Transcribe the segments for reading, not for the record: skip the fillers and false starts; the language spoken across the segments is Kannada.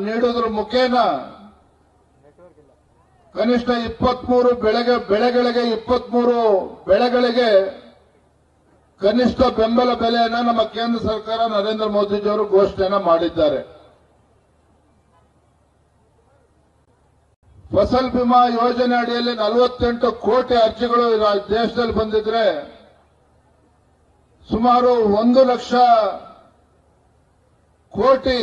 ನೀಡುವುದರ ಮುಖೇನ ಕನಿಷ್ಠ 23 ಬೆಳೆಗಳಿಗೆ 23 ಬೆಳೆಗಳಿಗೆ ಕನಿಷ್ಠ ಬೆಂಬಲ ಬೆಲೆಯನ್ನು ನಮ್ಮ ಕೇಂದ್ರ ಸರ್ಕಾರ ನರೇಂದ್ರ ಮೋದಿಜಿಯವರು ಘೋಷಣೆಯನ್ನು ಮಾಡಿದ್ದಾರೆ. ಫಸಲ್ ಬಿಮಾ ಯೋಜನೆ ಅಡಿಯಲ್ಲಿ 48 ಕೋಟಿ ಅರ್ಜಿಗಳು ದೇಶದಲ್ಲಿ ಬಂದಿದ್ರೆ ಸುಮಾರು 1 ಲಕ್ಷ ಕೋಟಿ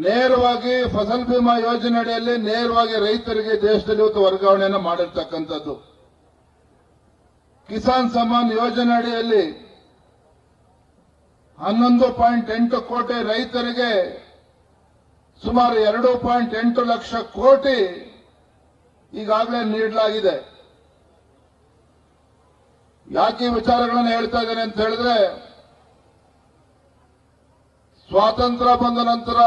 ನೇರವಾಗಿ ಫಸಲ್ ಬಿಮಾ ಯೋಜನೆ ಅಡಿಯಲ್ಲಿ ನೇರವಾಗಿ ರೈತರಿಗೆ ದೇಶದಲ್ಲಿ ಇವತ್ತು ವರ್ಗಾವಣೆಯನ್ನು ಮಾಡಿರ್ತಕ್ಕಂಥದ್ದು. ಕಿಸಾನ್ ಸಮ್ಮಾನ್ ಯೋಜನೆ ಅಡಿಯಲ್ಲಿ 11.8 ಕೋಟಿ ರೈತರಿಗೆ ಸುಮಾರು 2.8 ಲಕ್ಷ ಕೋಟಿ ಈಗಾಗಲೇ ನೀಡಲಾಗಿದೆ. ಯಾಕೆ ಈ ವಿಚಾರಗಳನ್ನು ಹೇಳ್ತಾ ಇದ್ದೇನೆ ಅಂತ ಹೇಳಿದ್ರೆ, ಸ್ವಾತಂತ್ರ್ಯ ಬಂದ ನಂತರ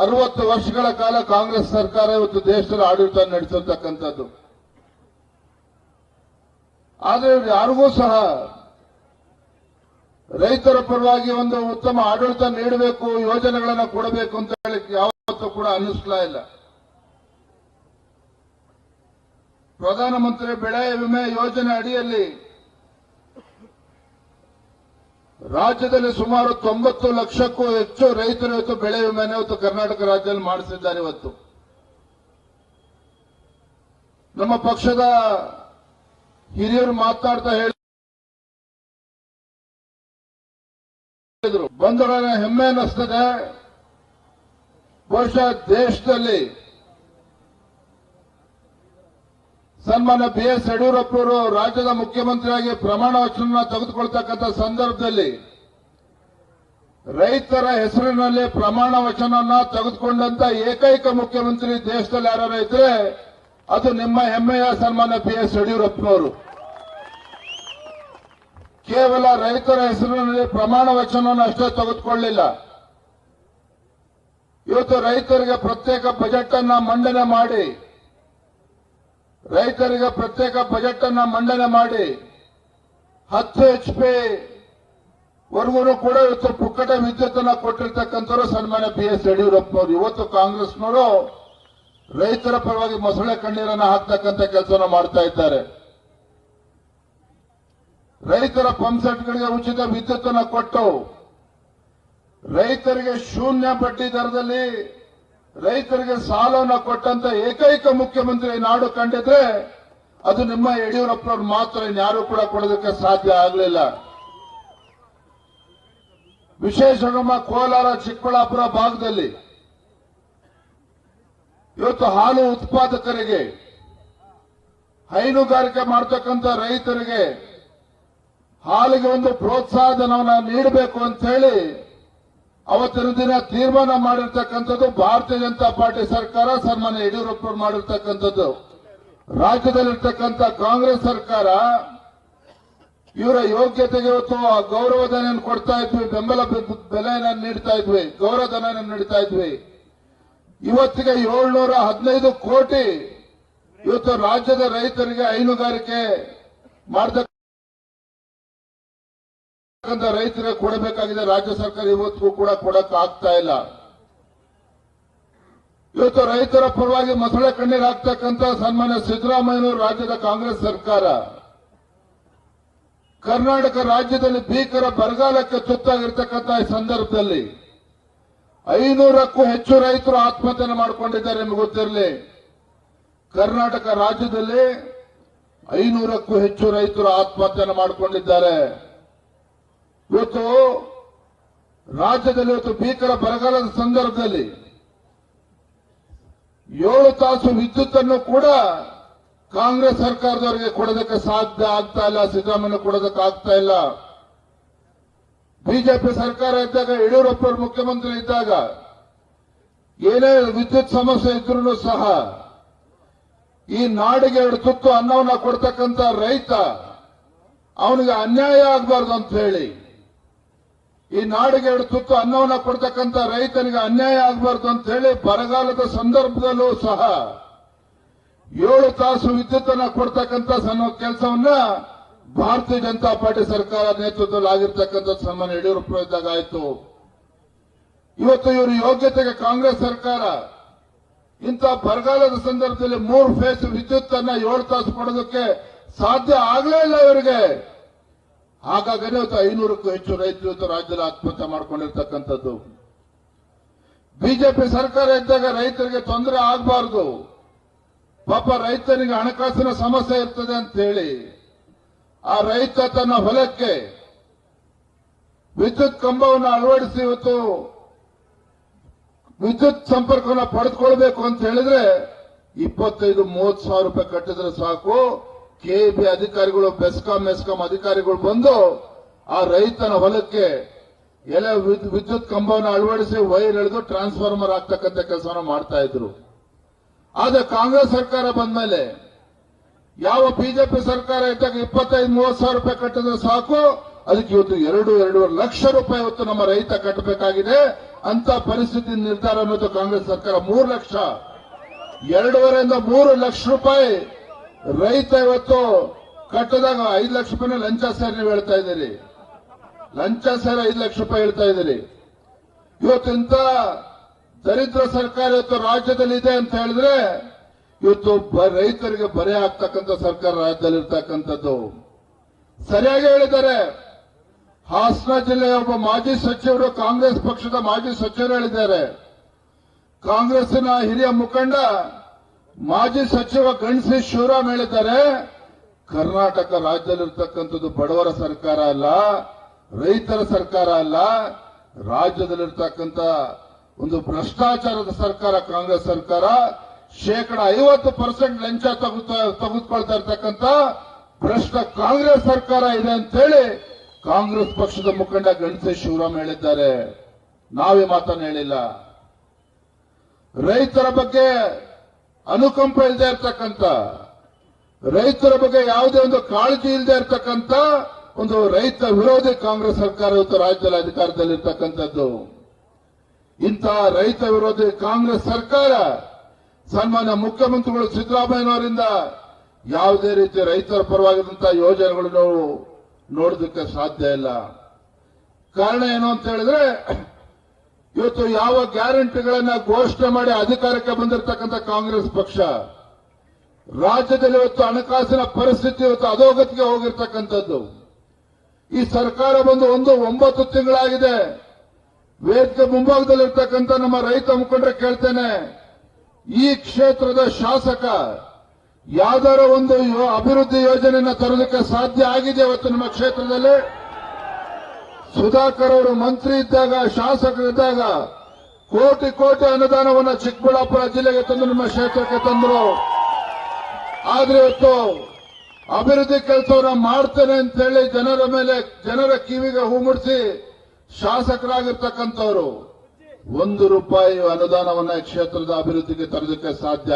60 ವರ್ಷಗಳ ಕಾಲ ಕಾಂಗ್ರೆಸ್ ಸರ್ಕಾರ ಇವತ್ತು ದೇಶದಲ್ಲಿ ಆಡಳಿತ ನಡೆಸಿರ್ತಕ್ಕಂಥದ್ದು. ಆದರೆ ಯಾರಿಗೂ ಸಹ ರೈತರ ಪರವಾಗಿ ಒಂದು ಉತ್ತಮ ಆಡಳಿತ ನೀಡಬೇಕು, ಯೋಜನೆಗಳನ್ನು ಕೊಡಬೇಕು ಅಂತ ಹೇಳಿ ಯಾವತ್ತೂ ಕೂಡ ಅನ್ನಿಸ್ಲಾ ಇಲ್ಲ. ಪ್ರಧಾನಮಂತ್ರಿ ಬೆಳೆ ವಿಮೆ ಯೋಜನೆ ಅಡಿಯಲ್ಲಿ ರಾಜ್ಯದಲ್ಲಿ ಸುಮಾರು 90 ಲಕ್ಷಕ್ಕೂ ಹೆಚ್ಚು ರೈತರು ಇವತ್ತು ಬೆಳೆ ವಿಮೆಯನ್ನು ಇವತ್ತು ಕರ್ನಾಟಕ ರಾಜ್ಯದಲ್ಲಿ ಮಾಡಿಸಿದ್ದಾರೆ. ಇವತ್ತು ನಮ್ಮ ಪಕ್ಷದ ಹಿರಿಯರು ಮಾತನಾಡ್ತಾ ಹೇಳಿದ್ರು, ಬಂದೊಡನೆ ಹೆಮ್ಮೆ ಅನ್ನಿಸ್ತದೆ. ಬಹುಶಃ ದೇಶದಲ್ಲಿ ಸನ್ಮಾನ್ಯ BS ಯಡಿಯೂರಪ್ಪನವರು ರಾಜ್ಯದ ಮುಖ್ಯಮಂತ್ರಿಯಾಗಿ ಪ್ರಮಾಣ ವಚನ ತೆಗೆದುಕೊಳ್ತಕ್ಕಂಥ ಸಂದರ್ಭದಲ್ಲಿ ರೈತರ ಹೆಸರಿನಲ್ಲಿ ಪ್ರಮಾಣ ವಚನ ತೆಗೆದುಕೊಂಡಂತ ಏಕೈಕ ಮುಖ್ಯಮಂತ್ರಿ ದೇಶದಲ್ಲಿ ಯಾರು ಇದ್ರೆ ಅದು ನಿಮ್ಮ ಹೆಮ್ಮೆಯ ಸನ್ಮಾನ್ಯ BS ಯಡಿಯೂರಪ್ಪನವರು. ಕೇವಲ ರೈತರ ಹೆಸರಿನಲ್ಲಿ ಪ್ರಮಾಣ ವಚನವನ್ನು ಅಷ್ಟೇ ತೆಗೆದುಕೊಳ್ಳಲಿಲ್ಲ, ಇವತ್ತು ರೈತರಿಗೆ ಪ್ರತ್ಯೇಕ ಬಜೆಟ್ ಅನ್ನ ಮಂಡನೆ ಮಾಡಿ 10 HP ವರೆಗೂ ಕೂಡ ಇವತ್ತು ಪುಕ್ಕಟ ವಿದ್ಯುತ್ ಅನ್ನ ಕೊಟ್ಟಿರ್ತಕ್ಕಂಥವ್ರು ಸನ್ಮಾನ್ಯ BS ಯಡಿಯೂರಪ್ಪನವರು. ಇವತ್ತು ಕಾಂಗ್ರೆಸ್ನವರು ರೈತರ ಪರವಾಗಿ ಮೊಸಳೆ ಕಣ್ಣೀರನ್ನು ಹಾಕ್ತಕ್ಕಂಥ ಕೆಲಸವನ್ನು ಮಾಡ್ತಾ ಇದ್ದಾರೆ. ರೈತರ ಪಂಪ್ಸೆಟ್ಗಳಿಗೆ ಉಚಿತ ವಿದ್ಯುತ್ ಅನ್ನು ಕೊಟ್ಟು ರೈತರಿಗೆ ಶೂನ್ಯ ಬಡ್ಡಿ ದರದಲ್ಲಿ ರೈತರಿಗೆ ಸಾಲವನ್ನು ಕೊಟ್ಟಂತ ಏಕೈಕ ಮುಖ್ಯಮಂತ್ರಿ ನಾಡು ಕಂಡಿದ್ರೆ ಅದು ನಿಮ್ಮ ಯಡಿಯೂರಪ್ಪನವ್ರು ಮಾತ್ರ, ಇನ್ಯಾರು ಕೂಡ ಕೊಡೋದಕ್ಕೆ ಸಾಧ್ಯ ಆಗಲಿಲ್ಲ. ವಿಶೇಷ ನಮ್ಮ ಕೋಲಾರ ಚಿಕ್ಕಬಳ್ಳಾಪುರ ಭಾಗದಲ್ಲಿ ಇವತ್ತು ಹಾಲು ಉತ್ಪಾದಕರಿಗೆ, ಹೈನುಗಾರಿಕೆ ಮಾಡತಕ್ಕಂಥ ರೈತರಿಗೆ ಹಾಲಿಗೆ ಒಂದು ಪ್ರೋತ್ಸಾಹಧನವನ್ನು ನೀಡಬೇಕು ಅಂತ ಹೇಳಿ ಅವತ್ತಿನ ದಿನ ತೀರ್ಮಾನ ಮಾಡಿರ್ತಕ್ಕಂಥದ್ದು ಭಾರತೀಯ ಜನತಾ ಪಾರ್ಟಿ ಸರ್ಕಾರ, ಸನ್ಮಾನ್ಯ ಯಡಿಯೂರಪ್ಪರು ಮಾಡಿರ್ತಕ್ಕಂಥದ್ದು. ರಾಜ್ಯದಲ್ಲಿರ್ತಕ್ಕಂಥ ಕಾಂಗ್ರೆಸ್ ಸರ್ಕಾರ ಇವರ ಯೋಗ್ಯತೆಗೆ ಇವತ್ತು ಗೌರವಧನ ಕೊಡ್ತಾ ಇದ್ವಿ, ಬೆಂಬಲ ಬೆಲೆಯನ್ನು ನೀಡ್ತಾ ಇದ್ವಿ, ಗೌರವಧನ ನೀಡ್ತಾ ಇದ್ವಿ. ಇವತ್ತಿಗೆ 715 ಕೋಟಿ ಇವತ್ತು ರಾಜ್ಯದ ರೈತರಿಗೆ ಹೈನುಗಾರಿಕೆ ಮಾಡತಕ್ಕಂಥ ರೈತರಿಗೆ ಕೊಡಬೇಕಾಗಿದೆ. ರಾಜ್ಯ ಸರ್ಕಾರ ಇವತ್ತಿಗೂ ಕೂಡ ಕೊಡಕ್ಕೆ ಆಗ್ತಾ ಇಲ್ಲ. ಇವತ್ತು ರೈತರ ಪರವಾಗಿ ಮೊಸಳೆ ಕಣ್ಣೀರು ಹಾಕ್ತಕ್ಕಂಥ ಸನ್ಮಾನ್ಯ ಸಿದ್ದರಾಮಯ್ಯನವರು ರಾಜ್ಯದ ಕಾಂಗ್ರೆಸ್ ಸರ್ಕಾರ ಕರ್ನಾಟಕ ರಾಜ್ಯದಲ್ಲಿ ಭೀಕರ ಬರಗಾಲಕ್ಕೆ ತುತ್ತಾಗಿರ್ತಕ್ಕಂಥ ಈ ಸಂದರ್ಭದಲ್ಲಿ 500ಕ್ಕೂ ಹೆಚ್ಚು ರೈತರು ಆತ್ಮಹತ್ಯೆ ಮಾಡಿಕೊಂಡಿದ್ದಾರೆ. ನಿಮಗೆ ಗೊತ್ತಿರಲಿ, ಕರ್ನಾಟಕ ರಾಜ್ಯದಲ್ಲಿ 500ಕ್ಕೂ ಹೆಚ್ಚು ರೈತರು ಆತ್ಮಹತ್ಯೆ ಮಾಡಿಕೊಂಡಿದ್ದಾರೆ. ಇವತ್ತು ರಾಜ್ಯದಲ್ಲಿ ಭೀಕರ ಬರಗಾಲದ ಸಂದರ್ಭದಲ್ಲಿ 7 ತಾಸು ವಿದ್ಯುತ್ ಅನ್ನು ಕೂಡ ಕಾಂಗ್ರೆಸ್ ಸರ್ಕಾರದವರಿಗೆ ಕೊಡೋದಕ್ಕೆ ಸಾಧ್ಯ ಆಗ್ತಾ ಇಲ್ಲ, ಸಿದ್ದರಾಮಯ್ಯ ಕೊಡೋದಕ್ಕೆ ಆಗ್ತಾ ಇಲ್ಲ. ಬಿಜೆಪಿ ಸರ್ಕಾರ ಇದ್ದಾಗ, ಯಡಿಯೂರಪ್ಪ ಮುಖ್ಯಮಂತ್ರಿ ಇದ್ದಾಗ ಏನೇ ವಿದ್ಯುತ್ ಸಮಸ್ಯೆ ಇದ್ರೂ ಸಹ ಈ ನಾಡಿಗೆ 2 ತುತ್ತು ಅನ್ನವನ್ನು ಕೊಡ್ತಕ್ಕಂಥ ರೈತ ಅವನಿಗೆ ಅನ್ಯಾಯ ಆಗಬಾರ್ದು ಅಂತ ಹೇಳಿ, ಈ ನಾಡಿಗೆ 2 ತುತ್ತು ಅನ್ನವನ್ನು ಕೊಡ್ತಕ್ಕಂಥ ರೈತನಿಗೆ ಅನ್ಯಾಯ ಆಗಬಾರ್ದು ಅಂತ ಹೇಳಿ ಬರಗಾಲದ ಸಂದರ್ಭದಲ್ಲೂ ಸಹ 7 ತಾಸು ವಿದ್ಯುತ್ ಅನ್ನು ಕೊಡ್ತಕ್ಕಂಥ ಕೆಲಸವನ್ನ ಭಾರತೀಯ ಜನತಾ ಪಾರ್ಟಿ ಸರ್ಕಾರ ನೇತೃತ್ವದಲ್ಲಿ ಆಗಿರ್ತಕ್ಕಂಥ ಸನ್ಮಾನ್ಯ ಯಡಿಯೂರಪ್ಪ ಇದ್ದಾಗ ಆಯಿತು. ಇವತ್ತು ಇವರು ಯೋಗ್ಯತೆಗೆ ಕಾಂಗ್ರೆಸ್ ಸರ್ಕಾರ ಇಂಥ ಬರಗಾಲದ ಸಂದರ್ಭದಲ್ಲಿ 3 ಫೇಸ್ ವಿದ್ಯುತ್ ಅನ್ನ 7 ತಾಸು ಕೊಡೋದಕ್ಕೆ ಸಾಧ್ಯ ಆಗಲೇ ಇಲ್ಲ ಇವರಿಗೆ. ಹಾಗಾಗಿ ಇವತ್ತು 500ಕ್ಕೂ ಹೆಚ್ಚು ರೈತರು ಇವತ್ತು ರಾಜ್ಯದಲ್ಲಿ ಆತ್ಮಹತ್ಯೆ ಮಾಡಿಕೊಂಡಿರ್ತಕ್ಕಂಥದ್ದು. ಬಿಜೆಪಿ ಸರ್ಕಾರ ಇದ್ದಾಗ ರೈತರಿಗೆ ತೊಂದರೆ ಆಗಬಾರದು, ಪಾಪ ರೈತನಿಗೆ ಹಣಕಾಸಿನ ಸಮಸ್ಯೆ ಇರ್ತದೆ ಅಂತ ಹೇಳಿ ಆ ರೈತ ತನ್ನ ಹೊಲಕ್ಕೆ ವಿದ್ಯುತ್ ಕಂಬವನ್ನು ಅಳವಡಿಸಿ ಇವತ್ತು ವಿದ್ಯುತ್ ಸಂಪರ್ಕವನ್ನು ಪಡೆದುಕೊಳ್ಬೇಕು ಅಂತ ಹೇಳಿದ್ರೆ 25-30 ಸಾವಿರ ರೂಪಾಯಿ ಕಟ್ಟಿದ್ರೆ ಸಾಕು. ಕೆಇಬಿ ಅಧಿಕಾರಿಗಳು, ಬೆಸ್ಕಾಂ ಅಧಿಕಾರಿಗಳು ಬಂದು ಆ ರೈತನ ಹೊಲಕ್ಕೆ ವಿದ್ಯುತ್ ಕಂಬವನ್ನು ಅಳವಡಿಸಿ ವೈರ್ ಎಳೆದು ಟ್ರಾನ್ಸ್ಫಾರ್ಮರ್ ಆಗ್ತಕ್ಕಂಥ ಕೆಲಸವನ್ನು ಮಾಡ್ತಾ ಇದ್ರು. ಆದ್ರೆ ಕಾಂಗ್ರೆಸ್ ಸರ್ಕಾರ ಬಂದ್ಮೇಲೆ ಯಾವ ಬಿಜೆಪಿ ಸರ್ಕಾರ ಇದ್ದಾಗ 25-30 ಸಾವಿರ ರೂಪಾಯಿ ಕಟ್ಟಿದ್ರೆ ಸಾಕು, ಅದಕ್ಕೆ ಇವತ್ತು 2-2.5 ಲಕ್ಷ ರೂಪಾಯಿ ಇವತ್ತು ನಮ್ಮ ರೈತ ಕಟ್ಟಬೇಕಾಗಿದೆ ಅಂತ ಪರಿಸ್ಥಿತಿ ನಿರ್ಧಾರ ಅನ್ನೋದು ಕಾಂಗ್ರೆಸ್ ಸರ್ಕಾರ 3 ಲಕ್ಷ 2.5ರಿಂದ 3 ಲಕ್ಷ ರೂಪಾಯಿ ರೈತ ಇವತ್ತು ಕಟ್ಟದಾಗ 5 ಲಕ್ಷ ರೂಪಾಯಿನ ಲಂಚ ಸೇರಿ ನೀವು ಹೇಳ್ತಾ ಇದ್ದೀರಿ. ಲಂಚ ಸೇರಿ 5 ಲಕ್ಷ ರೂಪಾಯಿ ಹೇಳ್ತಾ ಇದ್ದೀರಿ. ಇವತ್ತು ಇಂಥ ದರಿದ್ರ ಸರ್ಕಾರ ಇವತ್ತು ರಾಜ್ಯದಲ್ಲಿ ಇದೆ ಅಂತ ಹೇಳಿದ್ರೆ ಇವತ್ತು ರೈತರಿಗೆ ಬರೆ ಆಗ್ತಕ್ಕಂಥ ಸರ್ಕಾರ ರಾಜ್ಯದಲ್ಲಿರ್ತಕ್ಕಂಥದ್ದು. ಸರಿಯಾಗಿ ಹೇಳಿದ್ದಾರೆ. ಹಾಸನ ಜಿಲ್ಲೆಯ ಒಬ್ಬ ಮಾಜಿ ಸಚಿವರು, ಕಾಂಗ್ರೆಸ್ ಪಕ್ಷದ ಮಾಜಿ ಸಚಿವರು ಹೇಳಿದ್ದಾರೆ, ಕಾಂಗ್ರೆಸ್ನ ಹಿರಿಯ ಮುಖಂಡ ಮಾಜಿ ಸಚಿವ ಗಣಸಿ ಶಿವರಾಮ್ ಹೇಳಿದ್ದಾರೆ, ಕರ್ನಾಟಕ ರಾಜ್ಯದಲ್ಲಿರ್ತಕ್ಕಂಥದ್ದು ಬಡವರ ಸರ್ಕಾರ ಅಲ್ಲ, ರೈತರ ಸರ್ಕಾರ ಅಲ್ಲ, ರಾಜ್ಯದಲ್ಲಿರ್ತಕ್ಕಂಥ ಒಂದು ಭ್ರಷ್ಟಾಚಾರದ ಸರ್ಕಾರ ಕಾಂಗ್ರೆಸ್ ಸರ್ಕಾರ. 50% ಲಂಚ ತೆಗೆದುಕೊಳ್ತಾ ಇರ್ತಕ್ಕಂಥ ಭ್ರಷ್ಟ ಕಾಂಗ್ರೆಸ್ ಸರ್ಕಾರ ಇದೆ ಅಂತ ಹೇಳಿ ಕಾಂಗ್ರೆಸ್ ಪಕ್ಷದ ಮುಖಂಡ ಗಣಸಿ ಶಿವರಾಮ್ ಹೇಳಿದ್ದಾರೆ. ನಾವೇ ಮಾತನ್ನು ಹೇಳಿಲ್ಲ. ರೈತರ ಬಗ್ಗೆ ಅನುಕಂಪ ಇಲ್ಲದೆ ಇರ್ತಕ್ಕಂಥ, ರೈತರ ಬಗ್ಗೆ ಯಾವುದೇ ಒಂದು ಕಾಳಜಿ ಇಲ್ಲದೆ ಇರ್ತಕ್ಕಂಥ ಒಂದು ರೈತ ವಿರೋಧಿ ಕಾಂಗ್ರೆಸ್ ಸರ್ಕಾರ ಇವತ್ತು ರಾಜ್ಯದಲ್ಲಿ ಅಧಿಕಾರದಲ್ಲಿರ್ತಕ್ಕಂಥದ್ದು. ಇಂತಹ ರೈತ ವಿರೋಧಿ ಕಾಂಗ್ರೆಸ್ ಸರ್ಕಾರ ಸನ್ಮಾನ್ಯ ಮುಖ್ಯಮಂತ್ರಿಗಳು ಸಿದ್ದರಾಮಯ್ಯನವರಿಂದ ಯಾವುದೇ ರೀತಿ ರೈತರ ಪರವಾಗಿರುವಂತಹ ಯೋಜನೆಗಳನ್ನು ನೋಡೋದಕ್ಕೆ ಸಾಧ್ಯ ಇಲ್ಲ. ಕಾರಣ ಏನು ಅಂತ ಹೇಳಿದ್ರೆ, ಇವತ್ತು ಯಾವ ಗ್ಯಾರಂಟಿಗಳನ್ನ ಘೋಷಣೆ ಮಾಡಿ ಅಧಿಕಾರಕ್ಕೆ ಬಂದಿರತಕ್ಕಂಥ ಕಾಂಗ್ರೆಸ್ ಪಕ್ಷ ರಾಜ್ಯದಲ್ಲಿ ಇವತ್ತು ಹಣಕಾಸಿನ ಪರಿಸ್ಥಿತಿ ಇವತ್ತು ಅಧೋಗತಿಗೆ ಹೋಗಿರ್ತಕ್ಕಂಥದ್ದು. ಈ ಸರ್ಕಾರ ಬಂದು 9 ತಿಂಗಳಾಗಿದೆ. ವೇದಿಕೆ ಮುಂಭಾಗದಲ್ಲಿರ್ತಕ್ಕಂಥ ನಮ್ಮ ರೈತ ಮುಖಂಡರು ಕೇಳ್ತೇನೆ, ಈ ಕ್ಷೇತ್ರದ ಶಾಸಕ ಯಾವ್ದಾರ ಒಂದು ಅಭಿವೃದ್ಧಿ ಯೋಜನೆಯನ್ನು ತರೋದಕ್ಕೆ ಸಾಧ್ಯ ಆಗಿದೆ ಇವತ್ತು ನಿಮ್ಮ ಕ್ಷೇತ್ರದಲ್ಲಿ? ಸುಧಾಕರ್ ಅವರು ಮಂತ್ರಿ ಇದ್ದಾಗ, ಶಾಸಕರಿದ್ದಾಗ ಕೋಟಿ ಅನುದಾನವನ್ನು ಚಿಕ್ಕಬಳ್ಳಾಪುರ ಜಿಲ್ಲೆಗೆ ತಂದು ನಿಮ್ಮ ಕ್ಷೇತ್ರಕ್ಕೆ ತಂದರು. ಆದ್ರೆ ಇವತ್ತು ಅಭಿವೃದ್ಧಿ ಕೆಲಸವನ್ನ ಮಾಡ್ತೇನೆ ಅಂತ ಹೇಳಿ ಜನರ ಕಿವಿಗೆ ಹೂ ಮುಡಿಸಿ ಶಾಸಕರಾಗಿರ್ತಕ್ಕಂಥವರು 1 ರೂಪಾಯಿ ಅನುದಾನವನ್ನ ಈ ಕ್ಷೇತ್ರದ ಅಭಿವೃದ್ಧಿಗೆ ತರೋದಕ್ಕೆ ಸಾಧ್ಯ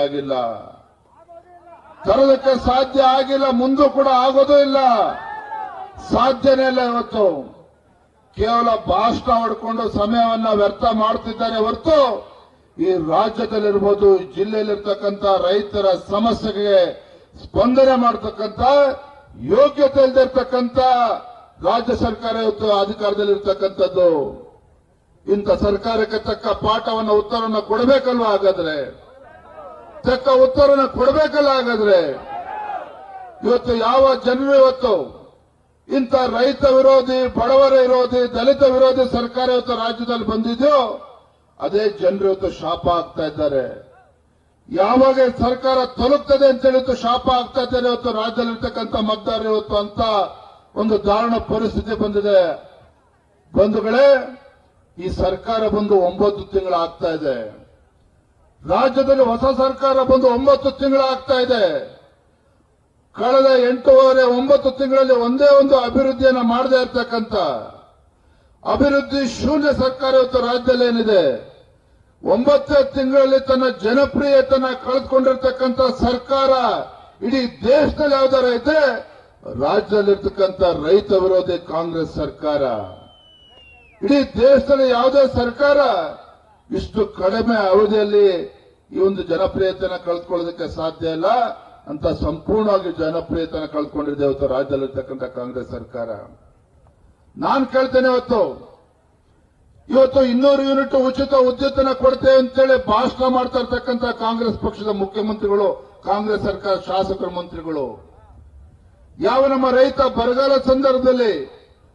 ಆಗಿಲ್ಲ. ಮುಂದೂ ಕೂಡ ಆಗೋದೂ ಇಲ್ಲ, ಸಾಧ್ಯನೇ ಇಲ್ಲ. ಇವತ್ತು ಕೇವಲ ಭಾಷಣ ಹೊಡ್ಕೊಂಡು ಸಮಯವನ್ನ ವ್ಯರ್ಥ ಮಾಡ್ತಿದ್ದಾರೆ ಹೊರತು ಈ ರಾಜ್ಯದಲ್ಲಿರ್ಬೋದು, ಈ ಜಿಲ್ಲೆಯಲ್ಲಿರ್ತಕ್ಕಂಥ ರೈತರ ಸಮಸ್ಯೆಗೆ ಸ್ಪಂದನೆ ಮಾಡತಕ್ಕಂಥ ಯೋಗ್ಯತೆ ಇಲ್ಲದಿರ್ತಕ್ಕಂಥ ರಾಜ್ಯ ಸರ್ಕಾರ ಇವತ್ತು ಅಧಿಕಾರದಲ್ಲಿರ್ತಕ್ಕಂಥದ್ದು. ಇಂಥ ಸರ್ಕಾರಕ್ಕೆ ತಕ್ಕ ಪಾಠವನ್ನು ಉತ್ತರವನ್ನು ಕೊಡಬೇಕಲ್ವಾ? ಹಾಗಾದ್ರೆ ತಕ್ಕ ಉತ್ತರವನ್ನು ಕೊಡಬೇಕಲ್ಲ? ಹಾಗಾದ್ರೆ ಇವತ್ತು ಯಾವ ಜನರು ಇವತ್ತು ಇಂಥ ರೈತ ವಿರೋಧಿ, ಬಡವರ ವಿರೋಧಿ, ದಲಿತ ವಿರೋಧಿ ಸರ್ಕಾರ ಇವತ್ತು ರಾಜ್ಯದಲ್ಲಿ ಬಂದಿದೆಯೋ ಅದೇ ಜನರು ಇವತ್ತು ಶಾಪ ಆಗ್ತಾ ಇದ್ದಾರೆ. ಯಾವಾಗ ಸರ್ಕಾರ ತಲುಪ್ತದೆ ಅಂತ ಹೇಳಿ ಶಾಪ ಆಗ್ತಾ ಇದ್ದಾರೆ ಇವತ್ತು ರಾಜ್ಯದಲ್ಲಿರ್ತಕ್ಕಂಥ ಮತದಾರರು ಇವತ್ತು ಅಂತ ಒಂದು ದಾರುಣ ಪರಿಸ್ಥಿತಿ ಬಂದಿದೆ. ಬಂಧುಗಳೇ, ಈ ಸರ್ಕಾರ ಬಂದು 9 ತಿಂಗಳಾಗ್ತಾ ಇದೆ. ರಾಜ್ಯದಲ್ಲಿ ಹೊಸ ಸರ್ಕಾರ ಬಂದು 9 ತಿಂಗಳಾಗ್ತಾ ಇದೆ. ಕಳೆದ 8.5-9 ತಿಂಗಳಲ್ಲಿ ಒಂದೇ ಒಂದು ಅಭಿವೃದ್ಧಿಯನ್ನು ಮಾಡದೇ ಇರ್ತಕ್ಕಂಥ ಅಭಿವೃದ್ಧಿ ಶೂನ್ಯ ಸರ್ಕಾರ ಇವತ್ತು ರಾಜ್ಯದಲ್ಲಿ ಏನಿದೆ, 9 ತಿಂಗಳಲ್ಲಿ ತನ್ನ ಜನಪ್ರಿಯತೆಯನ್ನು ಕಳೆದುಕೊಂಡಿರ್ತಕ್ಕಂಥ ಸರ್ಕಾರ ಇಡೀ ದೇಶದಲ್ಲಿ ಯಾವ್ದಾರ ಇದೆ, ರಾಜ್ಯದಲ್ಲಿರ್ತಕ್ಕಂಥ ರೈತ ವಿರೋಧಿ ಕಾಂಗ್ರೆಸ್ ಸರ್ಕಾರ. ಇಡೀ ದೇಶದಲ್ಲಿ ಯಾವುದೇ ಸರ್ಕಾರ ಇಷ್ಟು ಕಡಿಮೆ ಅವಧಿಯಲ್ಲಿ ಈ ಒಂದು ಜನಪ್ರಿಯತೆಯನ್ನು ಕಳೆದುಕೊಳ್ಳೋದಕ್ಕೆ ಸಾಧ್ಯ ಇಲ್ಲ ಅಂತ ಸಂಪೂರ್ಣವಾಗಿ ಜನಪ್ರಿಯತೆಯನ್ನು ಕಳೆದುಕೊಂಡಿದೆ ಇವತ್ತು ರಾಜ್ಯದಲ್ಲಿರ್ತಕ್ಕಂಥ ಕಾಂಗ್ರೆಸ್ ಸರ್ಕಾರ. ನಾನು ಕೇಳ್ತೇನೆ, ಇವತ್ತು ಇವತ್ತು 200 ಯೂನಿಟ್ ಉಚಿತ ವಿದ್ಯುತ್ತನ್ನ ಕೊಡ್ತೇವೆ ಅಂತೇಳಿ ಭಾಷಣ ಮಾಡ್ತಾ ಇರ್ತಕ್ಕಂಥ ಕಾಂಗ್ರೆಸ್ ಪಕ್ಷದ ಮುಖ್ಯಮಂತ್ರಿಗಳು, ಕಾಂಗ್ರೆಸ್ ಸರ್ಕಾರ ಶಾಸಕರ ಮಂತ್ರಿಗಳು, ಯಾವ ನಮ್ಮ ರೈತ ಬರಗಾಲ ಸಂದರ್ಭದಲ್ಲಿ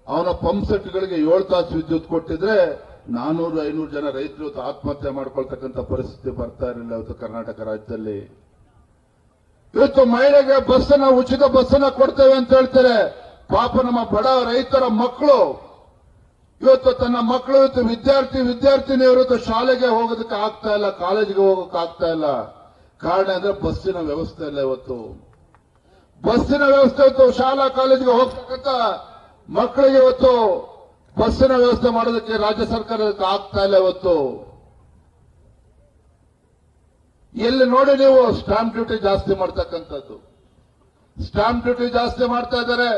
ಅವನ ಪಂಪ್ ಸೆಟ್ಗಳಿಗೆ 7 ತಾಸು ವಿದ್ಯುತ್ ಕೊಟ್ಟಿದ್ರೆ 400-500 ಜನ ರೈತರು ಇವತ್ತು ಆತ್ಮಹತ್ಯೆ ಮಾಡ್ಕೊಳ್ತಕ್ಕಂಥ ಪರಿಸ್ಥಿತಿ ಬರ್ತಾ ಇರಲಿಲ್ಲ ಇವತ್ತು ಕರ್ನಾಟಕ ರಾಜ್ಯದಲ್ಲಿ. ಇವತ್ತು ಮಹಿಳೆಗೆ ಉಚಿತ ಬಸ್ಸನ್ನ ಕೊಡ್ತೇವೆ ಅಂತ ಹೇಳ್ತಾರೆ. ಪಾಪ ನಮ್ಮ ಬಡ ರೈತರ ಮಕ್ಕಳು ಇವತ್ತು ತನ್ನ ಮಕ್ಕಳು ಇವತ್ತು ವಿದ್ಯಾರ್ಥಿನಿಯರು ಇವತ್ತು ಶಾಲೆಗೆ ಹೋಗೋದಕ್ಕೆ ಆಗ್ತಾ ಇಲ್ಲ, ಕಾಲೇಜಿಗೆ ಹೋಗೋಕೆ ಆಗ್ತಾ ಇಲ್ಲ. ಕಾರಣ ಅಂದ್ರೆ ಬಸ್ಸಿನ ವ್ಯವಸ್ಥೆ ಇಲ್ಲ. ಇವತ್ತು ಬಸ್ಸಿನ ವ್ಯವಸ್ಥೆ ಇತ್ತು, ಶಾಲಾ ಕಾಲೇಜಿಗೆ ಹೋಗ್ತಕ್ಕಂಥ ಮಕ್ಕಳಿಗೆ ಇವತ್ತು ಬಸ್ಸಿನ ವ್ಯವಸ್ಥೆ ಮಾಡೋದಕ್ಕೆ ರಾಜ್ಯ ಸರ್ಕಾರಕ್ಕೆ ಆಗ್ತಾ ಇಲ್ಲ. ಇವತ್ತು ಎಲ್ಲಿ ನೋಡಿ ನೀವು ಸ್ಟಾಂಪ್ ಡ್ಯೂಟಿ ಜಾಸ್ತಿ ಮಾಡ್ತಕ್ಕಂಥದ್ದು, ಸ್ಟಾಂಪ್ ಡ್ಯೂಟಿ ಜಾಸ್ತಿ ಮಾಡ್ತಾ ಇದ್ದಾರೆ.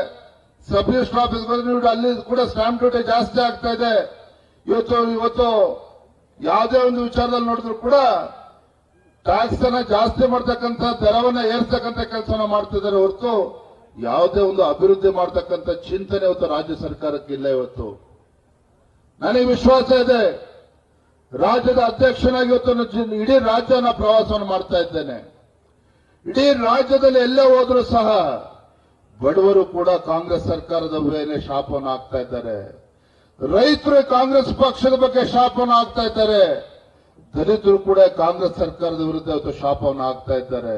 ಸಬ್ ರಿಜಿಸ್ಟರ್ ಆಫೀಸ್ಗಳು ಅಲ್ಲಿ ಕೂಡ ಸ್ಟಾಂಪ್ ಡ್ಯೂಟಿ ಜಾಸ್ತಿ ಆಗ್ತಾ ಇದೆ. ಇವತ್ತು ಯಾವುದೇ ಒಂದು ವಿಚಾರದಲ್ಲಿ ನೋಡಿದ್ರು ಕೂಡ ಟ್ಯಾಕ್ಸ್ ಅನ್ನ ಜಾಸ್ತಿ ಮಾಡ್ತಕ್ಕಂಥ, ದರವನ್ನ ಏರ್ಸ್ತಕ್ಕಂಥ ಕೆಲಸನ ಮಾಡ್ತಿದ್ದಾರೆ ಹೊರತು ಯಾವುದೇ ಒಂದು ಅಭಿವೃದ್ಧಿ ಮಾಡ್ತಕ್ಕಂಥ ಚಿಂತನೆ ಇವತ್ತು ರಾಜ್ಯ ಸರ್ಕಾರಕ್ಕೆ ಇಲ್ಲ. ಇವತ್ತು ನನಗೆ ವಿಶ್ವಾಸ ಇದೆ, ರಾಜ್ಯದ ಅಧ್ಯಕ್ಷನಾಗಿ ಇವತ್ತು ಇಡೀ ರಾಜ್ಯನ ಪ್ರವಾಸವನ್ನು ಮಾಡ್ತಾ ಇದ್ದೇನೆ. ಇಡೀ ರಾಜ್ಯದಲ್ಲಿ ಎಲ್ಲೇ ಹೋದ್ರೂ ಸಹ ಬಡವರು ಕೂಡ ಕಾಂಗ್ರೆಸ್ ಸರ್ಕಾರದ ಮೇಲೆ ಶಾಪವನ್ನು ಹಾಕ್ತಾ ಇದ್ದಾರೆ. ರೈತರು ಕಾಂಗ್ರೆಸ್ ಪಕ್ಷದ ಬಗ್ಗೆ ಶಾಪವನ್ನು ಹಾಕ್ತಾ ಇದ್ದಾರೆ. ದಲಿತರು ಕೂಡ ಕಾಂಗ್ರೆಸ್ ಸರ್ಕಾರದ ವಿರುದ್ಧ ಇವತ್ತು ಶಾಪವನ್ನು ಹಾಕ್ತಾ ಇದ್ದಾರೆ.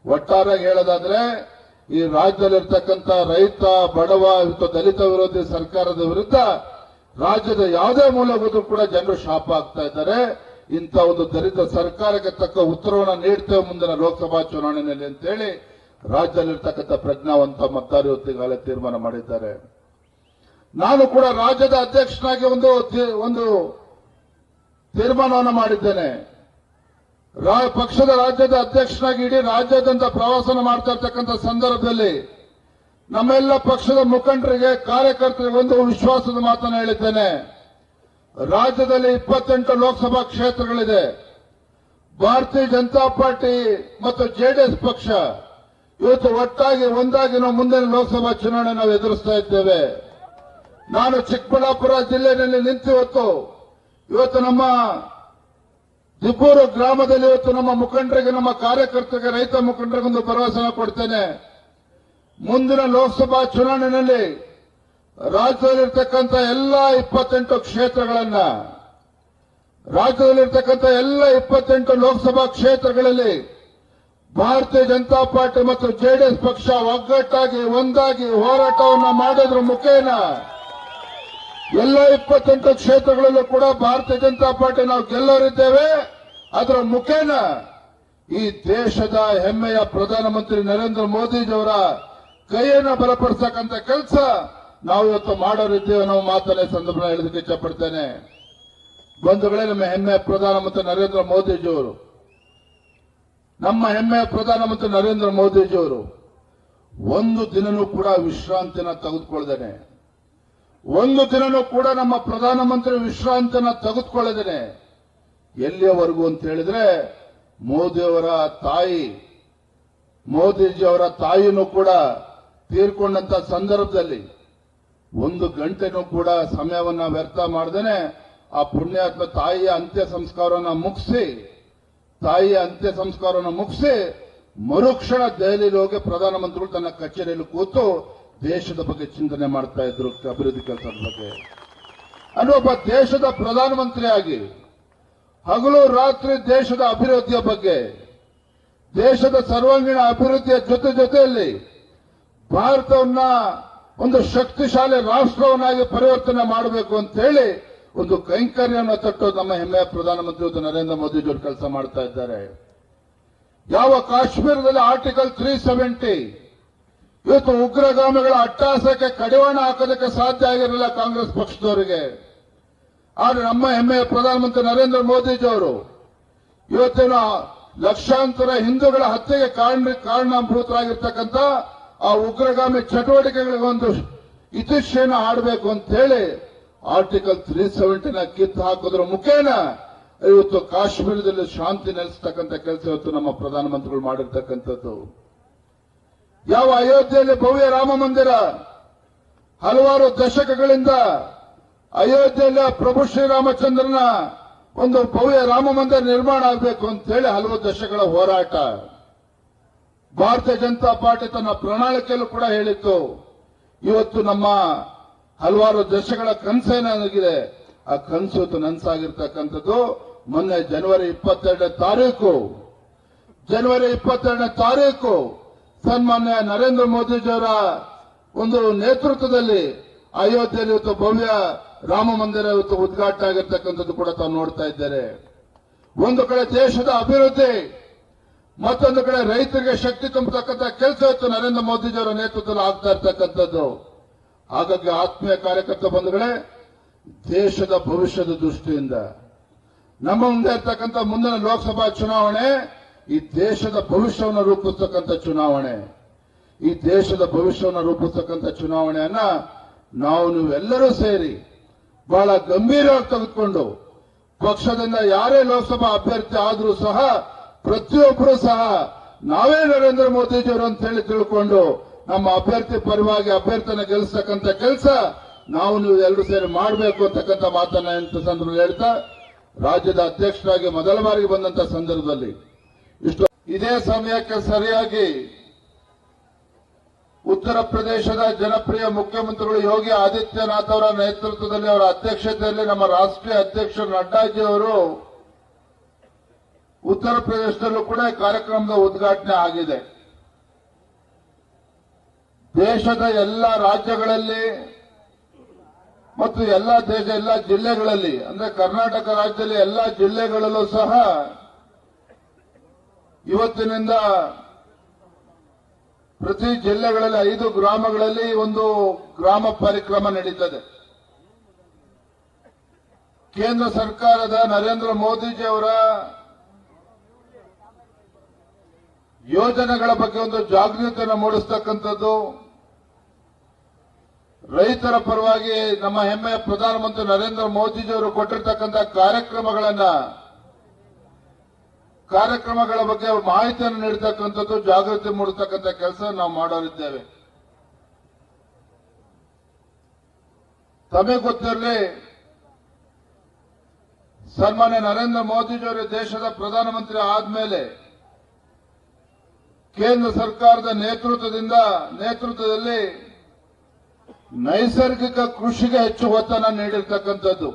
ಒಟ್ಟಾರೆ ಹೇಳೋದಾದ್ರೆ ಈ ರಾಜ್ಯದಲ್ಲಿರ್ತಕ್ಕಂಥ ರೈತ, ಬಡವ, ಇವತ್ತು ದಲಿತ ವಿರೋಧಿ ಸರ್ಕಾರದ ವಿರುದ್ಧ ರಾಜ್ಯದ ಯಾವುದೇ ಮೂಲೆ ಹೋದ್ರೂ ಕೂಡ ಜನರು ಶಾಪ ಆಗ್ತಾ ಇದ್ದಾರೆ. ಇಂಥ ಒಂದು ದಲಿತ ಸರ್ಕಾರಕ್ಕೆ ತಕ್ಕ ಉತ್ತರವನ್ನು ನೀಡ್ತೇವೆ ಮುಂದಿನ ಲೋಕಸಭಾ ಚುನಾವಣೆಯಲ್ಲಿ ಅಂತೇಳಿ ರಾಜ್ಯದಲ್ಲಿರ್ತಕ್ಕಂಥ ಪ್ರಜ್ಞಾವಂತ ಮತದಾರರು ಇವತ್ತಿಗಾಗಲೇ ತೀರ್ಮಾನ ಮಾಡಿದ್ದಾರೆ. ನಾನು ಕೂಡ ರಾಜ್ಯದ ಅಧ್ಯಕ್ಷನಾಗಿ ಒಂದು ತೀರ್ಮಾನವನ್ನು ಮಾಡಿದ್ದೇನೆ. ಪಕ್ಷದ ರಾಜ್ಯದ ಅಧ್ಯಕ್ಷನಾಗಿ ಇಡೀ ರಾಜ್ಯಾದ್ಯಂತ ಪ್ರವಾಸನ ಮಾಡ್ತಾ ಇರ್ತಕ್ಕಂಥ ಸಂದರ್ಭದಲ್ಲಿ ನಮ್ಮೆಲ್ಲ ಪಕ್ಷದ ಮುಖಂಡರಿಗೆ, ಕಾರ್ಯಕರ್ತರಿಗೆ ಒಂದು ವಿಶ್ವಾಸದ ಮಾತನ್ನು ಹೇಳಿದ್ದೇನೆ. ರಾಜ್ಯದಲ್ಲಿ 28 ಲೋಕಸಭಾ ಕ್ಷೇತ್ರಗಳಿದೆ. ಭಾರತೀಯ ಜನತಾ ಪಾರ್ಟಿ ಮತ್ತು ಜೆಡಿಎಸ್ ಪಕ್ಷ ಇವತ್ತು ಒಂದಾಗಿ ನಾವು ಮುಂದಿನ ಲೋಕಸಭಾ ಚುನಾವಣೆ ನಾವು ಎದುರಿಸ್ತಾ ಇದ್ದೇವೆ. ನಾನು ಚಿಕ್ಕಬಳ್ಳಾಪುರ ಜಿಲ್ಲೆಯಲ್ಲಿ ನಿಂತು ಇವತ್ತು ನಮ್ಮ ದಿಬ್ಬೂರು ಗ್ರಾಮದಲ್ಲಿ ಇವತ್ತು ನಮ್ಮ ಮುಖಂಡರಿಗೆ, ನಮ್ಮ ಕಾರ್ಯಕರ್ತರಿಗೆ, ರೈತ ಮುಖಂಡರಿಗೆ ಒಂದು ಭರವಸೆ ಕೊಡ್ತೇನೆ. ಮುಂದಿನ ಲೋಕಸಭಾ ಚುನಾವಣೆಯಲ್ಲಿ ರಾಜ್ಯದಲ್ಲಿರ್ತಕ್ಕಂಥ ಎಲ್ಲ 28 ಕ್ಷೇತ್ರಗಳನ್ನ, ರಾಜ್ಯದಲ್ಲಿರ್ತಕ್ಕಂಥ ಎಲ್ಲ 28 ಲೋಕಸಭಾ ಕ್ಷೇತ್ರಗಳಲ್ಲಿ ಭಾರತೀಯ ಜನತಾ ಪಾರ್ಟಿ ಮತ್ತು ಜೆಡಿಎಸ್ ಪಕ್ಷ ಒಗ್ಗಟ್ಟಾಗಿ ಒಂದಾಗಿ ಹೋರಾಟವನ್ನು ಮಾಡೋದ್ರ ಮುಖೇನ ಎಲ್ಲ 28 ಕ್ಷೇತ್ರಗಳಲ್ಲೂ ಕೂಡ ಭಾರತೀಯ ಜನತಾ ಪಾರ್ಟಿ ನಾವು ಗೆಲ್ಲೋರಿದ್ದೇವೆ. ಅದರ ಮುಖೇನ ಈ ದೇಶದ ಹೆಮ್ಮೆಯ ಪ್ರಧಾನಮಂತ್ರಿ ನರೇಂದ್ರ ಮೋದಿಜಿಯವರ ಕೈಯನ್ನು ಬಲಪಡಿಸತಕ್ಕಂಥ ಕೆಲಸ ನಾವು ಇವತ್ತು ಮಾಡೋರಿದ್ದೇವೆ ನಾವು ಮಾತನ್ನ ಸಂದರ್ಭ ಹೇಳೋದಕ್ಕೆ ಇಷ್ಟಪಡ್ತೇನೆ. ಬಂಧುಗಳೇ, ನಮ್ಮ ಹೆಮ್ಮೆಯ ಪ್ರಧಾನಮಂತ್ರಿ ನರೇಂದ್ರ ಮೋದಿಜಿಯವರು, ನಮ್ಮ ಹೆಮ್ಮೆಯ ಪ್ರಧಾನಮಂತ್ರಿ ನರೇಂದ್ರ ಮೋದಿಜಿಯವರು ಒಂದು ದಿನನೂ ಕೂಡ ವಿಶ್ರಾಂತಿನ ತೆಗೆದುಕೊಳ್ಳದೇನೆ, ಒಂದು ದಿನನೂ ಕೂಡ ನಮ್ಮ ಪ್ರಧಾನಮಂತ್ರಿ ವಿಶ್ರಾಂತಿನ ತೆಗೆದುಕೊಳ್ಳದೇನೆ ಎಲ್ಲಿಯವರೆಗೂ ಅಂತ ಹೇಳಿದ್ರೆ ಮೋದಿಯವರ ತಾಯಿ, ಮೋದಿಜಿಯವರ ತಾಯಿನೂ ಕೂಡ ತೀರ್ಕೊಂಡಂತ ಸಂದರ್ಭದಲ್ಲಿ 1 ಗಂಟೆನೂ ಕೂಡ ಸಮಯವನ್ನ ವ್ಯರ್ಥ ಮಾಡದೇನೆ ಆ ಪುಣ್ಯಾತ್ಮ ತಾಯಿಯ ಅಂತ್ಯ ಸಂಸ್ಕಾರವನ್ನು ಮುಗಿಸಿ ಮರುಕ್ಷಣ ದೆಹಲಿಯಲ್ಲಿ ಹೋಗಿ ಪ್ರಧಾನಮಂತ್ರಿಗಳು ತನ್ನ ಕಚೇರಿಯಲ್ಲಿ ಕೂತು ದೇಶದ ಬಗ್ಗೆ ಚಿಂತನೆ ಮಾಡ್ತಾ ಇದ್ರು, ಅಭಿವೃದ್ಧಿ ಕೆಲಸದ ಬಗ್ಗೆ. ಒಬ್ಬ ದೇಶದ ಪ್ರಧಾನಮಂತ್ರಿಯಾಗಿ ಹಗಲು ರಾತ್ರಿ ದೇಶದ ಅಭಿವೃದ್ಧಿಯ ಬಗ್ಗೆ, ದೇಶದ ಸರ್ವಾಂಗೀಣ ಅಭಿವೃದ್ಧಿಯ ಜೊತೆಯಲ್ಲಿ ಭಾರತವನ್ನ ಒಂದು ಶಕ್ತಿಶಾಲಿ ರಾಷ್ಟ್ರವನ್ನಾಗಿ ಪರಿವರ್ತನೆ ಮಾಡಬೇಕು ಅಂತ ಹೇಳಿ ಒಂದು ಕೈಂಕರ್ಯವನ್ನು ತಟ್ಟೋದು ನಮ್ಮ ಹೆಮ್ಮೆಯ ಪ್ರಧಾನಮಂತ್ರಿ ನರೇಂದ್ರ ಮೋದಿಜಿಯವರು ಕೆಲಸ ಮಾಡ್ತಾ ಇದ್ದಾರೆ. ಯಾವ ಕಾಶ್ಮೀರದಲ್ಲಿ ಆರ್ಟಿಕಲ್ 370 ಇವತ್ತು ಉಗ್ರಗಾಮಿಗಳ ಅಟ್ಟಹಾಸಕ್ಕೆ ಕಡಿವಾಣ ಹಾಕೋದಕ್ಕೆ ಸಾಧ್ಯ ಆಗಿರಲಿಲ್ಲ ಕಾಂಗ್ರೆಸ್ ಪಕ್ಷದವರಿಗೆ. ಆದ್ರೆ ನಮ್ಮ ಹೆಮ್ಮೆಯ ಪ್ರಧಾನಮಂತ್ರಿ ನರೇಂದ್ರ ಮೋದಿಜಿಯವರು ಇವತ್ತಿನ ಲಕ್ಷಾಂತರ ಹಿಂದೂಗಳ ಹತ್ಯೆಗೆ ಕಾರಣಭೂತರಾಗಿರ್ತಕ್ಕಂಥ ಆ ಉಗ್ರಗಾಮಿ ಚಟುವಟಿಕೆಗಳಿಗೆ ಒಂದು ಇತಿಶ್ರೆಯನ್ನು ಹಾಡಬೇಕು ಅಂತ ಹೇಳಿ ಆರ್ಟಿಕಲ್ 370ನ ಕಿತ್ತು ಹಾಕೋದ್ರ ಮುಖೇನ ಇವತ್ತು ಕಾಶ್ಮೀರದಲ್ಲಿ ಶಾಂತಿ ನೆಲೆಸತಕ್ಕಂಥ ಕೆಲಸ ಇವತ್ತು ನಮ್ಮ ಪ್ರಧಾನಮಂತ್ರಿಗಳು ಮಾಡಿರ್ತಕ್ಕಂಥದ್ದು. ಯಾವ ಅಯೋಧ್ಯೆಯಲ್ಲಿ ಭವ್ಯ ರಾಮ ಮಂದಿರ ಹಲವಾರು ದಶಕಗಳಿಂದ ಅಯೋಧ್ಯೆಯಲ್ಲಿ ಪ್ರಭು ಶ್ರೀರಾಮಚಂದ್ರನ ಒಂದು ಭವ್ಯ ರಾಮ ಮಂದಿರ ನಿರ್ಮಾಣ ಆಗಬೇಕು ಅಂತ ಹೇಳಿ ಹಲವು ದಶಕಗಳ ಹೋರಾಟ. ಭಾರತೀಯ ಜನತಾ ಪಾರ್ಟಿ ತನ್ನ ಪ್ರಣಾಳಿಕೆಯಲ್ಲೂ ಕೂಡ ಹೇಳಿತ್ತು. ಇವತ್ತು ನಮ್ಮ ಹಲವಾರು ದಶಕಗಳ ಕನಸೇನಾಗಿದೆ, ಆ ಕನಸು ಇವತ್ತು ನನಸಾಗಿರ್ತಕ್ಕಂಥದ್ದು. ಮೊನ್ನೆ ಜನವರಿ 22ನೇ ತಾರೀಕು ಸನ್ಮಾನ್ಯ ನರೇಂದ್ರ ಮೋದಿಜಿಯವರ ಒಂದು ನೇತೃತ್ವದಲ್ಲಿ ಅಯೋಧ್ಯೆಯಲ್ಲಿ ಇವತ್ತು ಭವ್ಯ ರಾಮ ಮಂದಿರ ಇವತ್ತು ಉದ್ಘಾಟನೆ ಆಗಿರ್ತಕ್ಕಂಥದ್ದು ಕೂಡ ತಾವು ನೋಡ್ತಾ ಇದ್ದಾರೆ. ಒಂದು ಕಡೆ ದೇಶದ ಅಭಿವೃದ್ಧಿ, ಮತ್ತೊಂದು ಕಡೆ ರೈತರಿಗೆ ಶಕ್ತಿ ತುಂಬತಕ್ಕಂಥ ಕೆಲಸ ಇವತ್ತು ನರೇಂದ್ರ ಮೋದಿಜಿಯವರ ನೇತೃತ್ವದಲ್ಲಿ ಆಗ್ತಾ ಇರ್ತಕ್ಕಂಥದ್ದು. ಹಾಗಾಗಿ ಆತ್ಮೀಯ ಕಾರ್ಯಕರ್ತ ಬಂಧುಗಳೇ, ದೇಶದ ಭವಿಷ್ಯದ ದೃಷ್ಟಿಯಿಂದ ನಮ್ಮ ಮುಂದೆ ಇರ್ತಕ್ಕಂಥ ಮುಂದಿನ ಲೋಕಸಭಾ ಚುನಾವಣೆ ಈ ದೇಶದ ಭವಿಷ್ಯವನ್ನು ರೂಪಿಸತಕ್ಕಂಥ ಚುನಾವಣೆ. ಈ ದೇಶದ ಭವಿಷ್ಯವನ್ನು ರೂಪಿಸತಕ್ಕಂಥ ಚುನಾವಣೆಯನ್ನ ನಾವು ನೀವೆಲ್ಲರೂ ಸೇರಿ ಬಹಳ ಗಂಭೀರವಾಗಿ ತೆಗೆದುಕೊಂಡು, ಪಕ್ಷದಿಂದ ಯಾರೇ ಲೋಕಸಭಾ ಅಭ್ಯರ್ಥಿ ಆದರೂ ಸಹ ಪ್ರತಿಯೊಬ್ಬರೂ ಸಹ ನಾವೇ ನರೇಂದ್ರ ಮೋದಿಜಿಯವರು ಅಂತ ಹೇಳಿ ತಿಳ್ಕೊಂಡು ನಮ್ಮ ಅಭ್ಯರ್ಥಿ ಪರವಾಗಿ ಅಭ್ಯರ್ಥಿನ ಗೆಲ್ಲಿಸತಕ್ಕಂಥ ಕೆಲಸ ನಾವು ನೀವು ಎಲ್ಲರೂ ಸೇರಿ ಮಾಡಬೇಕು ಅಂತಕ್ಕಂಥ ಮಾತನ್ನ ಇಂಥ ಸಂದರ್ಭದಲ್ಲಿ ಹೇಳ್ತಾ, ರಾಜ್ಯದ ಅಧ್ಯಕ್ಷರಾಗಿ ಮೊದಲ ಬಾರಿಗೆ ಬಂದಂತ ಸಂದರ್ಭದಲ್ಲಿ ಇದೇ ಸಮಯಕ್ಕೆ ಸರಿಯಾಗಿ ಉತ್ತರ ಪ್ರದೇಶದ ಜನಪ್ರಿಯ ಮುಖ್ಯಮಂತ್ರಿಗಳು ಯೋಗಿ ಆದಿತ್ಯನಾಥ್ ಅವರ ನೇತೃತ್ವದಲ್ಲಿ ಅವರ ಅಧ್ಯಕ್ಷತೆಯಲ್ಲಿ ನಮ್ಮ ರಾಷ್ಟ್ರೀಯ ಅಧ್ಯಕ್ಷರು ನಡ್ಡಾಜಿ ಅವರು ಉತ್ತರ ಪ್ರದೇಶದಲ್ಲೂ ಕೂಡ ಕಾರ್ಯಕ್ರಮದ ಉದ್ಘಾಟನೆ ಆಗಿದೆ. ದೇಶದ ಎಲ್ಲ ರಾಜ್ಯಗಳಲ್ಲಿ ಮತ್ತು ಎಲ್ಲ ಜಿಲ್ಲೆಗಳಲ್ಲಿ, ಅಂದ್ರೆ ಕರ್ನಾಟಕ ರಾಜ್ಯದಲ್ಲಿ ಎಲ್ಲ ಜಿಲ್ಲೆಗಳಲ್ಲೂ ಸಹ ಇವತ್ತಿನಿಂದ ಪ್ರತಿ ಜಿಲ್ಲೆಗಳಲ್ಲಿ 5 ಗ್ರಾಮಗಳಲ್ಲಿ ಒಂದು ಗ್ರಾಮ ಪರಿಕ್ರಮ ನಡೀತದೆ. ಕೇಂದ್ರ ಸರ್ಕಾರದ ನರೇಂದ್ರ ಮೋದಿಜಿ ಅವರ ಯೋಜನೆಗಳ ಬಗ್ಗೆ ಒಂದು ಜಾಗೃತಿಯನ್ನು ಮೂಡಿಸತಕ್ಕಂಥದ್ದು, ರೈತರ ಪರವಾಗಿ ನಮ್ಮ ಹೆಮ್ಮೆಯ ಪ್ರಧಾನಮಂತ್ರಿ ನರೇಂದ್ರ ಮೋದಿಜಿಯವರು ಕೊಟ್ಟಿರ್ತಕ್ಕಂಥ ಕಾರ್ಯಕ್ರಮಗಳ ಬಗ್ಗೆ ಮಾಹಿತಿಯನ್ನು ನೀಡತಕ್ಕಂಥದ್ದು, ಜಾಗೃತಿ ಮೂಡಿಸತಕ್ಕಂಥ ಕೆಲಸ ನಾವು ಮಾಡೋರಿದ್ದೇವೆ. ತಮಗೆ ಗೊತ್ತಿರಲಿ, ಸನ್ಮಾನ್ಯ ನರೇಂದ್ರ ಮೋದಿಜಿಯವರು ದೇಶದ ಪ್ರಧಾನಮಂತ್ರಿ ಆದ್ಮೇಲೆ ಕೇಂದ್ರ ಸರ್ಕಾರದ ನೇತೃತ್ವದಲ್ಲಿ ನೈಸರ್ಗಿಕ ಕೃಷಿಗೆ ಹೆಚ್ಚು ಒತ್ತನ್ನು ನೀಡಿರ್ತಕ್ಕಂಥದ್ದು.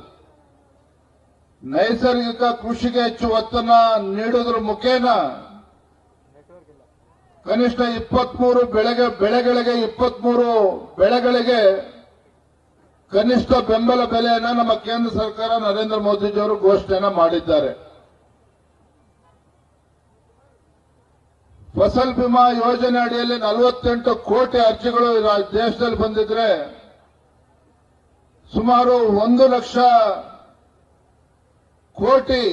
ನೈಸರ್ಗಿಕ ಕೃಷಿಗೆ ಹೆಚ್ಚು ಒತ್ತನ್ನು ನೀಡುವುದರ ಮುಖೇನ ಕನಿಷ್ಠ 23 ಬೆಳೆಗಳಿಗೆ ಕನಿಷ್ಠ ಬೆಂಬಲ ಬೆಲೆಯನ್ನು ನಮ್ಮ ಕೇಂದ್ರ ಸರ್ಕಾರ ನರೇಂದ್ರ ಮೋದಿಜಿಯವರು ಘೋಷಣೆಯನ್ನು ಮಾಡಿದ್ದಾರೆ. ಫಸಲ್ ಬಿಮಾ ಯೋಜನೆ ಅಡಿಯಲ್ಲಿ 48 ಕೋಟಿ ಅರ್ಜಿಗಳು ದೇಶದಲ್ಲಿ ಬಂದಿದ್ರೆ ಸುಮಾರು 1 ಲಕ್ಷ ಕೋಟಿ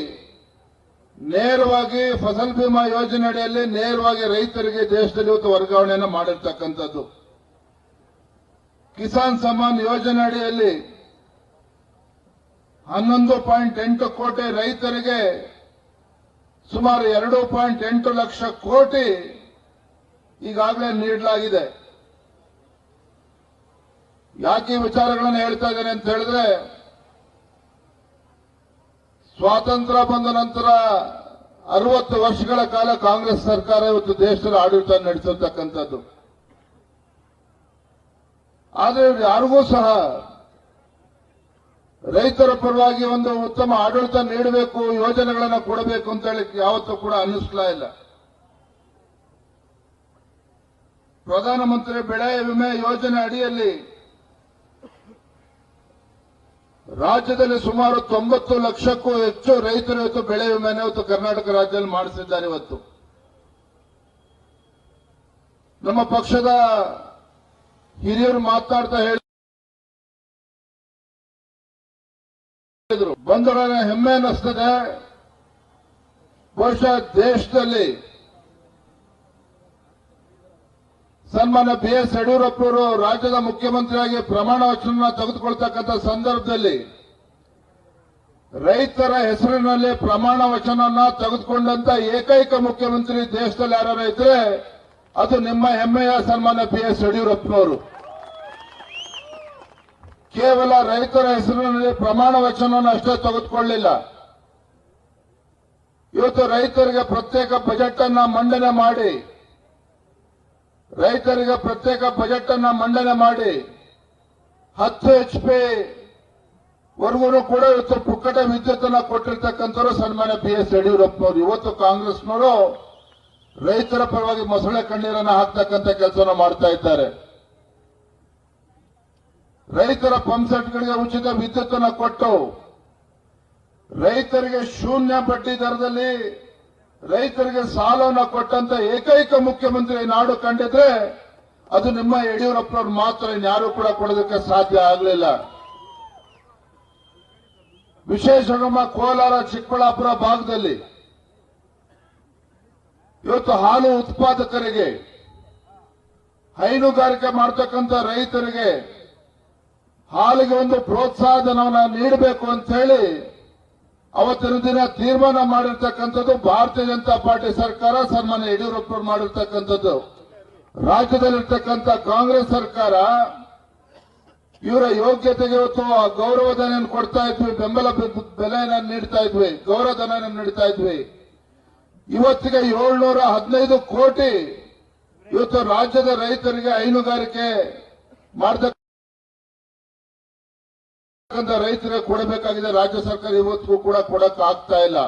ನೇರವಾಗಿ ಫಸಲ್ ಬಿಮಾ ಯೋಜನೆ ಅಡಿಯಲ್ಲಿ ನೇರವಾಗಿ ರೈತರಿಗೆ ದೇಶದಲ್ಲಿ ಇವತ್ತು ವರ್ಗಾವಣೆಯನ್ನು ಮಾಡಿರ್ತಕ್ಕಂಥದ್ದು. ಕಿಸಾನ್ ಸಮ್ಮಾನ್ ಯೋಜನೆ ಅಡಿಯಲ್ಲಿ 11.8 ಕೋಟಿ ರೈತರಿಗೆ ಸುಮಾರು 2.8 ಲಕ್ಷ ಕೋಟಿ ಈಗಾಗಲೇ ನೀಡಲಾಗಿದೆ. ಯಾಕೆ ಈ ವಿಚಾರಗಳನ್ನು ಹೇಳ್ತಾ ಇದ್ದೇನೆ ಅಂತ ಹೇಳಿದ್ರೆ, ಸ್ವಾತಂತ್ರ್ಯ ಬಂದ ನಂತರ 60 ವರ್ಷಗಳ ಕಾಲ ಕಾಂಗ್ರೆಸ್ ಸರ್ಕಾರ ಇವತ್ತು ದೇಶದಲ್ಲಿ ಆಡಳಿತ ನಡೆಸಿರ್ತಕ್ಕಂಥದ್ದು. ಆದರೆ ಯಾರಿಗೂ ಸಹ ರೈತರ ಪರವಾಗಿ ಒಂದು ಉತ್ತಮ ಆಡಳಿತ ನೀಡಬೇಕು, ಯೋಜನೆಗಳನ್ನು ಕೊಡಬೇಕು ಅಂತ ಹೇಳಿ ಯಾವತ್ತೂ ಕೂಡ ಅನ್ನಿಸ್ಲಾ ಇಲ್ಲ. ಪ್ರಧಾನಮಂತ್ರಿ ಬೆಳೆ ವಿಮೆ ಯೋಜನೆ ಅಡಿಯಲ್ಲಿ ರಾಜ್ಯದಲ್ಲಿ ಸುಮಾರು 90 ಲಕ್ಷಕ್ಕೂ ಹೆಚ್ಚು ರೈತರು ಇವತ್ತು ಬೆಳೆ ವಿಮೆಯನ್ನು ಇವತ್ತು ಕರ್ನಾಟಕ ರಾಜ್ಯದಲ್ಲಿ ಮಾಡಿಸಿದ್ದಾರೆ. ಇವತ್ತು ನಮ್ಮ ಪಕ್ಷದ ಹಿರಿಯರು ಮಾತನಾಡ್ತಾ ಹೇಳಿದ್ರು, ಬಂದವರ ಹೆಮ್ಮೆ ಅನ್ನಿಸ್ತದೆ. ಬಹುಶಃ ದೇಶದಲ್ಲಿ ಸನ್ಮಾನ್ಯ BS ಯಡಿಯೂರಪ್ಪನವರು ರಾಜ್ಯದ ಮುಖ್ಯಮಂತ್ರಿಯಾಗಿ ಪ್ರಮಾಣ ವಚನ ತೆಗೆದುಕೊಳ್ತಕ್ಕಂಥ ಸಂದರ್ಭದಲ್ಲಿ ರೈತರ ಹೆಸರಿನಲ್ಲಿ ಪ್ರಮಾಣ ವಚನವನ್ನ ತೆಗೆದುಕೊಂಡಂತ ಏಕೈಕ ಮುಖ್ಯಮಂತ್ರಿ ದೇಶದಲ್ಲಿ ಯಾರು ಇದ್ರೆ ಅದು ನಿಮ್ಮ ಹೆಮ್ಮೆಯ ಸನ್ಮಾನ್ಯ BS ಯಡಿಯೂರಪ್ಪನವರು. ಕೇವಲ ರೈತರ ಹೆಸರಿನಲ್ಲಿ ಪ್ರಮಾಣ ವಚನವನ್ನು ಅಷ್ಟೇ ತೆಗೆದುಕೊಳ್ಳಲಿಲ್ಲ. ಇವತ್ತು ರೈತರಿಗೆ ಪ್ರತ್ಯೇಕ ಬಜೆಟ್ ಅನ್ನ ಮಂಡನೆ ಮಾಡಿ 10 HP ವರ್ಗೂನು ಕೂಡ ಇವತ್ತು ಪುಕ್ಕಟ ವಿದ್ಯುತ್ ಅನ್ನ ಕೊಟ್ಟಿರ್ತಕ್ಕಂಥವ್ರು ಸನ್ಮಾನ್ಯ BS ಯಡಿಯೂರಪ್ಪನವರು. ಇವತ್ತು ಕಾಂಗ್ರೆಸ್ನವರು ರೈತರ ಪರವಾಗಿ ಮೊಸಳೆ ಕಣ್ಣೀರನ್ನ ಹಾಕ್ತಕ್ಕಂಥ ಕೆಲಸವನ್ನು ಮಾಡ್ತಾ ಇದ್ದಾರೆ. ರೈತರ ಪಂಪ್ಸೆಟ್ಗಳಿಗೆ ಉಚಿತ ವಿದ್ಯುತ್ ಅನ್ನು ಕೊಟ್ಟು ರೈತರಿಗೆ ಶೂನ್ಯ ಬಡ್ಡಿ ದರದಲ್ಲಿ ರೈತರಿಗೆ ಸಾಲವನ್ನು ಕೊಟ್ಟಂತ ಏಕೈಕ ಮುಖ್ಯಮಂತ್ರಿ ನಾಡು ಕಂಡಿದ್ರೆ ಅದು ನಿಮ್ಮ ಯಡಿಯೂರಪ್ಪನವ್ರು ಮಾತ್ರ. ಇನ್ಯಾರು ಕೂಡ ಕೊಡೋದಕ್ಕೆ ಸಾಧ್ಯ ಆಗಲಿಲ್ಲ. ವಿಶೇಷ ನಮ್ಮ ಕೋಲಾರ ಚಿಕ್ಕಬಳ್ಳಾಪುರ ಭಾಗದಲ್ಲಿ ಇವತ್ತು ಹಾಲು ಉತ್ಪಾದಕರಿಗೆ, ಹೈನುಗಾರಿಕೆ ಮಾಡತಕ್ಕಂಥ ರೈತರಿಗೆ ಹಾಲಿಗೆ ಒಂದು ಪ್ರೋತ್ಸಾಹಧನವನ್ನು ನೀಡಬೇಕು ಅಂತ ಹೇಳಿ ಅವತ್ತಿನ ದಿನ ತೀರ್ಮಾನ ಮಾಡಿರ್ತಕ್ಕಂಥದ್ದು ಭಾರತೀಯ ಜನತಾ ಪಾರ್ಟಿ ಸರ್ಕಾರ, ಸನ್ಮಾನ್ಯ ಯಡಿಯೂರಪ್ಪರು ಮಾಡಿರ್ತಕ್ಕಂಥದ್ದು. ರಾಜ್ಯದಲ್ಲಿರ್ತಕ್ಕಂಥ ಕಾಂಗ್ರೆಸ್ ಸರ್ಕಾರ ಇವರ ಯೋಗ್ಯತೆಗೆ ಇವತ್ತು ಗೌರವಧನ ಕೊಡ್ತಾ ಇದ್ವಿ, ಬೆಂಬಲ ಬೆಲೆಯನ್ನು ನೀಡ್ತಾ ಇದ್ವಿ, ಗೌರವಧನ ನೀಡ್ತಾ ಇದ್ವಿ. ಇವತ್ತಿಗೆ 715 ಕೋಟಿ ಇವತ್ತು ರಾಜ್ಯದ ರೈತರಿಗೆ, ಹೈನುಗಾರಿಕೆ ಮಾಡತಕ್ಕಂಥ ರೈತರಿಗೆ ಕೊಡಬೇಕಾಗಿದೆ. ರಾಜ್ಯ ಸರ್ಕಾರ ಇವತ್ತಿಗೂ ಕೂಡ ಕೊಡಕ್ಕೆ ಆಗ್ತಾ ಇಲ್ಲ.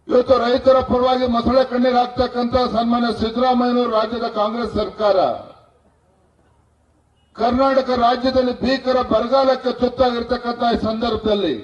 ಇವತ್ತು ರೈತರ ಪರವಾಗಿ ಮೊಸಳೆ ಕಣ್ಣೀರು ಹಾಕ್ತಕ್ಕಂಥ ಸನ್ಮಾನ್ಯ ಸಿದ್ದರಾಮಯ್ಯನವರು, ರಾಜ್ಯದ ಕಾಂಗ್ರೆಸ್ ಸರ್ಕಾರ ಕರ್ನಾಟಕ ರಾಜ್ಯದಲ್ಲಿ ಭೀಕರ ಬರಗಾಲಕ್ಕೆ ತುತ್ತಾಗಿರ್ತಕ್ಕಂಥ ಈ ಸಂದರ್ಭದಲ್ಲಿ